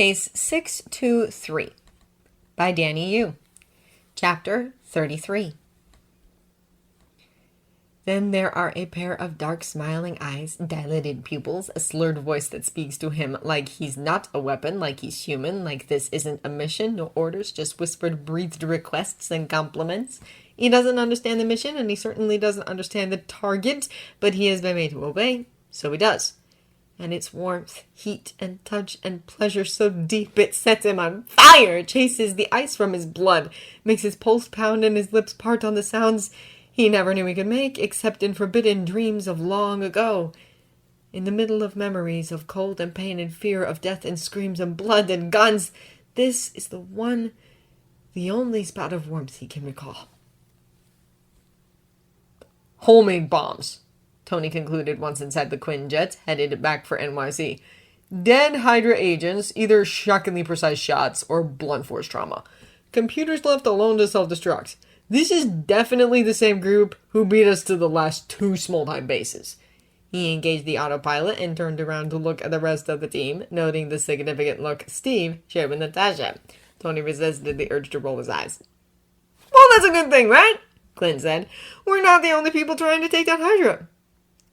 Case 623 by Danny Yu. Chapter 33. Then there are a pair of dark smiling eyes, dilated pupils, a slurred voice that speaks to him like he's not a weapon, like he's human, like this isn't a mission, no orders, just whispered, breathed requests and compliments. He doesn't understand the mission, and he certainly doesn't understand the target, but he has been made to obey, so he does. And its warmth, heat, and touch, and pleasure so deep it sets him on fire, chases the ice from his blood, makes his pulse pound and his lips part on the sounds he never knew he could make, except in forbidden dreams of long ago. In the middle of memories of cold and pain and fear, of death and screams and blood and guns, this is the only spot of warmth he can recall. Homemade bombs, Tony concluded once inside the Quinjet, headed back for NYC. Dead Hydra agents, either shockingly precise shots or blunt force trauma. Computers left alone to self-destruct. This is definitely the same group who beat us to the last 2 small-time bases. He engaged the autopilot and turned around to look at the rest of the team, noting the significant look Steve shared with Natasha. Tony resisted the urge to roll his eyes. Well, that's a good thing, right? Clint said. We're not the only people trying to take down Hydra.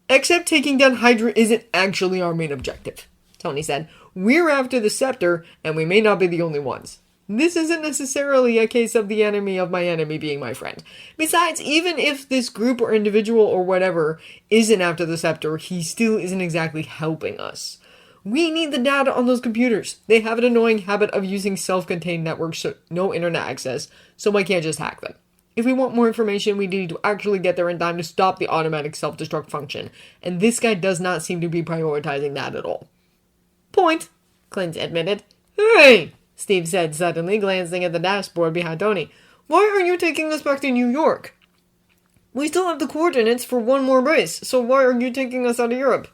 Except taking down Hydra isn't actually our main objective, Tony said. We're after the scepter, and we may not be the only ones. This isn't necessarily a case of the enemy of my enemy being my friend. Besides, even if this group or individual or whatever isn't after the scepter, he still isn't exactly helping us. We need the data on those computers. They have an annoying habit of using self-contained networks, so no internet access, so I can't just hack them. If we want more information, we need to actually get there in time to stop the automatic self-destruct function, and this guy does not seem to be prioritizing that at all. Point, Clint admitted. Hey, Steve said suddenly, glancing at the dashboard behind Tony. Why are you taking us back to New York? We still have the coordinates for one more base, so why are you taking us out of Europe?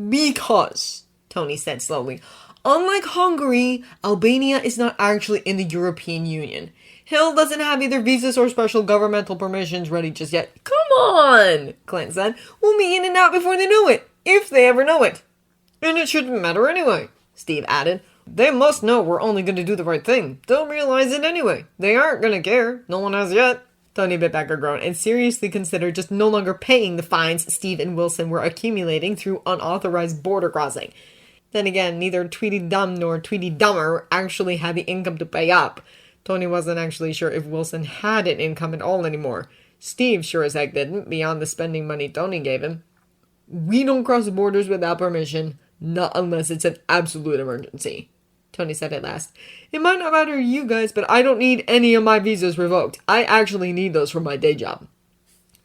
Because, Tony said slowly, unlike Hungary, Albania is not actually in the European Union. Hill doesn't have either visas or special governmental permissions ready just yet. Come on, Clint said. We'll be in and out before they know it, if they ever know it. And it shouldn't matter anyway, Steve added. They must know we're only going to do the right thing. They'll realize it anyway. They aren't going to care. No one has yet. Tony bit back a groan and seriously considered just no longer paying the fines Steve and Wilson were accumulating through unauthorized border crossing. Then again, neither Tweety Dum nor Tweety Dumber actually had the income to pay up. Tony wasn't actually sure if Wilson had an income at all anymore. Steve sure as heck didn't, beyond the spending money Tony gave him. We don't cross borders without permission, not unless it's an absolute emergency, Tony said at last. It might not matter to you guys, but I don't need any of my visas revoked. I actually need those for my day job.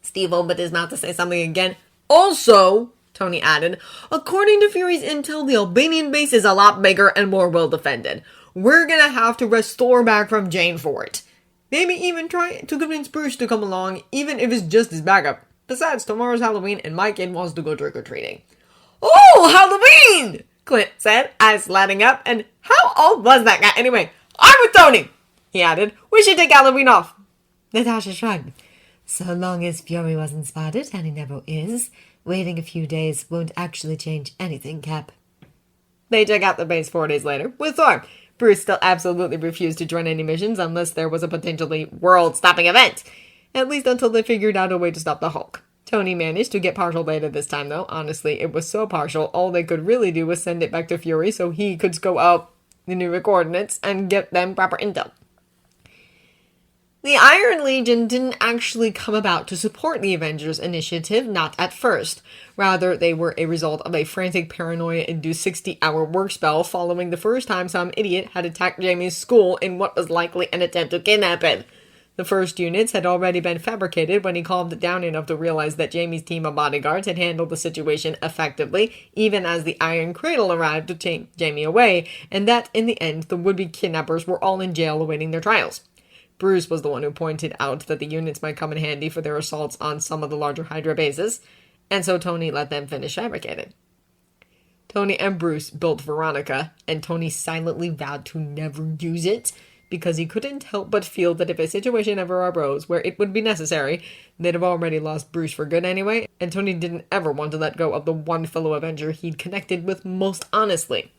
Steve opened his mouth to say something again. Also, Tony added, according to Fury's intel, the Albanian base is a lot bigger and more well defended. We're gonna have to restore back from Jane for it. Maybe even try to convince Bruce to come along, even if it's just his backup. Besides, tomorrow's Halloween and my kid wants to go trick-or-treating. Oh, Halloween! Clint said, eyes lighting up. And how old was that guy anyway? I'm with Tony, he added. We should take Halloween off. Natasha shrugged. So long as Fury wasn't spotted, and he never is, waiting a few days won't actually change anything, Cap. They check out the base 4 days later with Thor. Bruce still absolutely refused to join any missions unless there was a potentially world-stopping event. At least until they figured out a way to stop the Hulk. Tony managed to get partial data this time, though. Honestly, it was so partial, all they could really do was send it back to Fury so he could go out the new coordinates and get them proper intel. The Iron Legion didn't actually come about to support the Avengers initiative, not at first. Rather, they were a result of a frantic paranoia-induced 60-hour work spell following the first time some idiot had attacked Jamie's school in what was likely an attempt to kidnap him. The first units had already been fabricated when he calmed down enough to realize that Jamie's team of bodyguards had handled the situation effectively, even as the Iron Cradle arrived to take Jamie away, and that, in the end, the would-be kidnappers were all in jail awaiting their trials. Bruce was the one who pointed out that the units might come in handy for their assaults on some of the larger Hydra bases, and so Tony let them finish fabricating. Tony and Bruce built Veronica, and Tony silently vowed to never use it, because he couldn't help but feel that if a situation ever arose where it would be necessary, they'd have already lost Bruce for good anyway, and Tony didn't ever want to let go of the one fellow Avenger he'd connected with most honestly.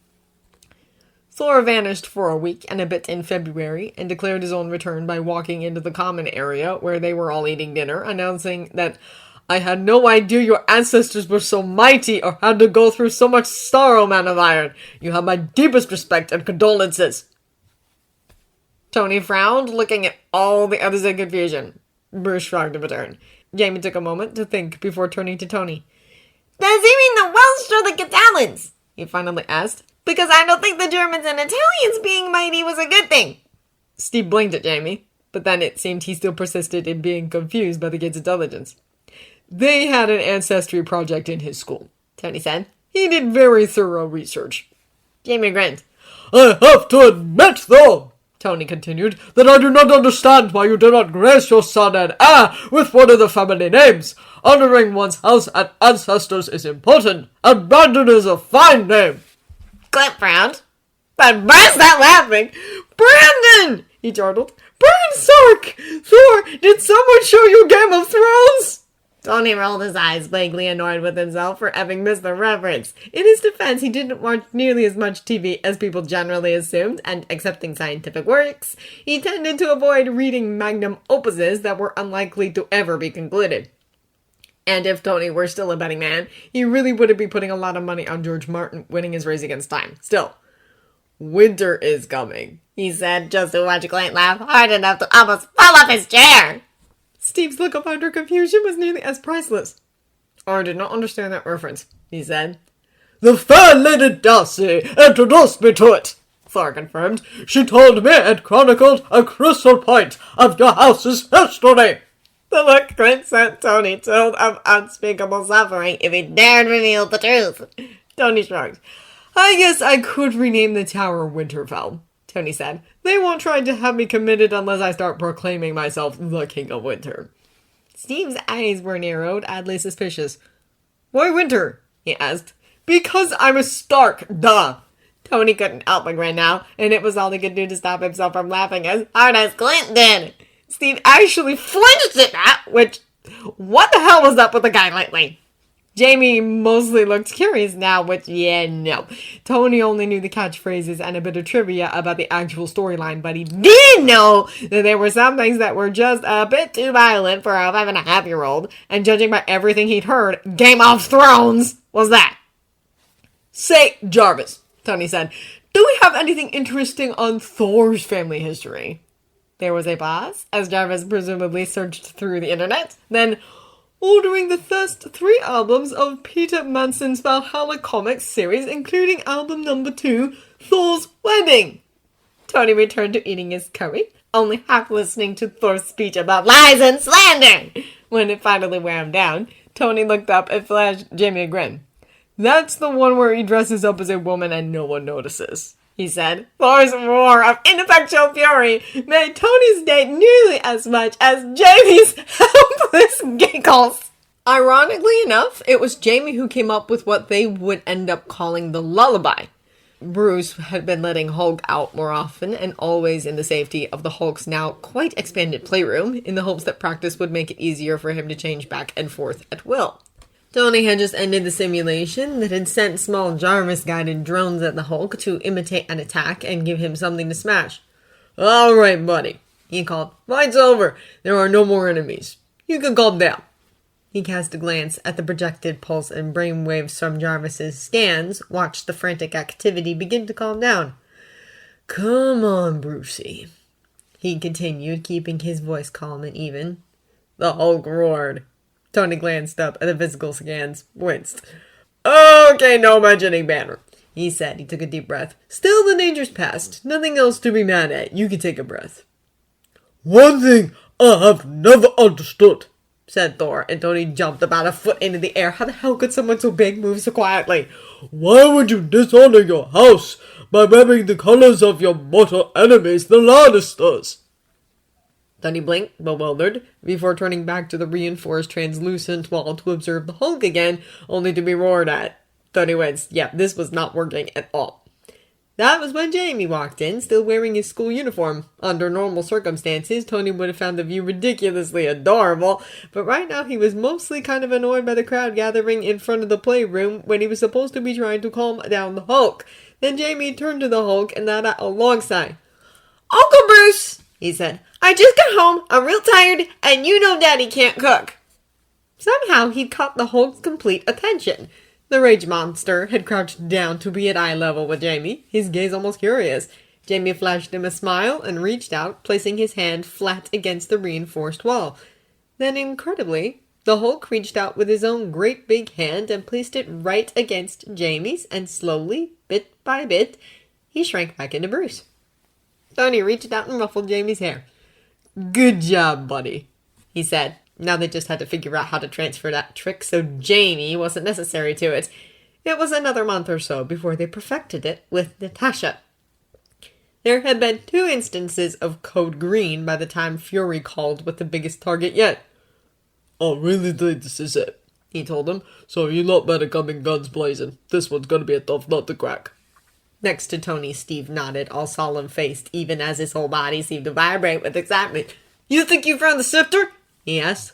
Thor vanished for a week and a bit in February and declared his own return by walking into the common area where they were all eating dinner, announcing that "I had no idea your ancestors were so mighty or had to go through so much sorrow, man of iron. You have my deepest respect and condolences." Tony frowned, looking at all the others in confusion. Bruce shrugged in return. Jamie took a moment to think before turning to Tony. "Does he mean the Welsh or the Catalans?" he finally asked. "Because I don't think the Germans and Italians being mighty was a good thing." Steve blinked at Jamie, but then it seemed he still persisted in being confused by the kid's intelligence. "They had an ancestry project in his school," Tony said. "He did very thorough research." Jamie grinned. "I have to admit, though," Tony continued, "that I do not understand why you do not grace your son and heir with one of the family names. Honoring one's house and ancestors is important, and Brandon is a fine name." Clint frowned, but burst out laughing. "Brandon!" he chortled. "Brian Sark! Thor, did someone show you Game of Thrones?" Tony rolled his eyes, vaguely annoyed with himself for having missed the reference. In his defense, he didn't watch nearly as much TV as people generally assumed, and accepting scientific works, he tended to avoid reading magnum opuses that were unlikely to ever be concluded. And if Tony were still a betting man, he really wouldn't be putting a lot of money on George Martin winning his race against time. Still, winter is coming, he said, just to watch Clint laugh hard enough to almost fall off his chair. Steve's look of utter confusion was nearly as priceless. "I did not understand that reference," he said. "The fair Lady Darcy introduced me to it," Thor confirmed. "She told me it chronicled a crucial point of your house's history." The look Clint sent Tony told of unspeakable suffering if he dared reveal the truth. Tony shrugged. "I guess I could rename the tower Winterfell," Tony said. "They won't try to have me committed unless I start proclaiming myself the King of Winter." Steve's eyes were narrowed, oddly suspicious. "Why Winter?" he asked. "Because I'm a Stark, duh!" Tony couldn't help but grin now, and it was all he could do to stop himself from laughing as hard as Clint did. Steve actually flinched at that, which, what the hell was up with the guy lately? Jamie mostly looked curious now, which, no. Tony only knew the catchphrases and a bit of trivia about the actual storyline, but he did know that there were some things that were just a bit too violent for a 5.5-year-old, and judging by everything he'd heard, Game of Thrones was that. "Say, Jarvis," Tony said, "do we have anything interesting on Thor's family history?" There was a pause, as Jarvis presumably searched through the internet. Then, ordering the first 3 albums of Peter Manson's Valhalla comics series, including album number 2, Thor's Wedding. Tony returned to eating his curry, only half listening to Thor's speech about lies and slander. When it finally wound down, Tony looked up and flashed Jamie a grin. "That's the one where he dresses up as a woman and no one notices," he said. Thor's roar of ineffectual fury made Tony's day nearly as much as Jamie's helpless giggles. Ironically enough, it was Jamie who came up with what they would end up calling the lullaby. Bruce had been letting Hulk out more often and always in the safety of the Hulk's now quite expanded playroom, in the hopes that practice would make it easier for him to change back and forth at will. Tony had just ended the simulation that had sent small Jarvis-guided drones at the Hulk to imitate an attack and give him something to smash. "All right, buddy," he called. "Fight's over. There are no more enemies. You can calm down." He cast a glance at the projected pulse and brainwaves from Jarvis's scans, watched the frantic activity begin to calm down. "Come on, Brucey," he continued, keeping his voice calm and even. The Hulk roared. Tony glanced up at the physical scans, winced. "Okay, no mentioning banter," he said. He took a deep breath. "Still, the danger's past. Nothing else to be mad at. You can take a breath." "One thing I have never understood," said Thor, and Tony jumped about a foot into the air. How the hell could someone so big move so quietly? "Why would you dishonor your house by wearing the colors of your mortal enemies, the Lannisters?" Tony blinked, bewildered, before turning back to the reinforced translucent wall to observe the Hulk again, only to be roared at. Tony winced. Yeah, this was not working at all. That was when Jamie walked in, still wearing his school uniform. Under normal circumstances, Tony would have found the view ridiculously adorable, but right now he was mostly kind of annoyed by the crowd gathering in front of the playroom when he was supposed to be trying to calm down the Hulk. Then Jamie turned to the Hulk and let out a long sigh. "Uncle Bruce," he said, "I just got home, I'm real tired, and you know Daddy can't cook." Somehow he'd caught the Hulk's complete attention. The rage monster had crouched down to be at eye level with Jamie, his gaze almost curious. Jamie flashed him a smile and reached out, placing his hand flat against the reinforced wall. Then, incredibly, the Hulk reached out with his own great big hand and placed it right against Jamie's, and slowly, bit by bit, he shrank back into Bruce. Tony reached out and ruffled Jamie's hair. "Good job, buddy," he said. Now they just had to figure out how to transfer that trick so Jamie wasn't necessary to it. It was another month or so before they perfected it with Natasha. There had been 2 instances of Code Green by the time Fury called with the biggest target yet. "I really think this is it," he told him. "So you lot better come in guns blazing. This one's gonna be a tough nut to crack." Next to Tony, Steve nodded, all solemn-faced, even as his whole body seemed to vibrate with excitement. "You think you found the scepter?" he asked.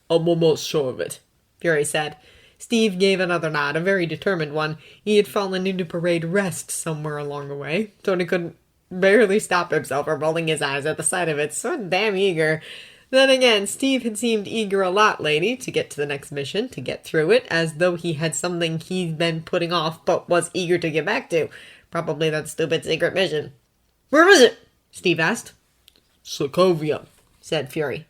"I'm almost sure of it," Fury said. Steve gave another nod, a very determined one. He had fallen into parade rest somewhere along the way. Tony couldn't barely stop himself from rolling his eyes at the sight of it, so damn eager. Then again, Steve had seemed eager a lot lately to get to the next mission, to get through it, as though he had something he'd been putting off but was eager to get back to. Probably that stupid secret mission. "Where is it?" Steve asked. "Sokovia," said Fury.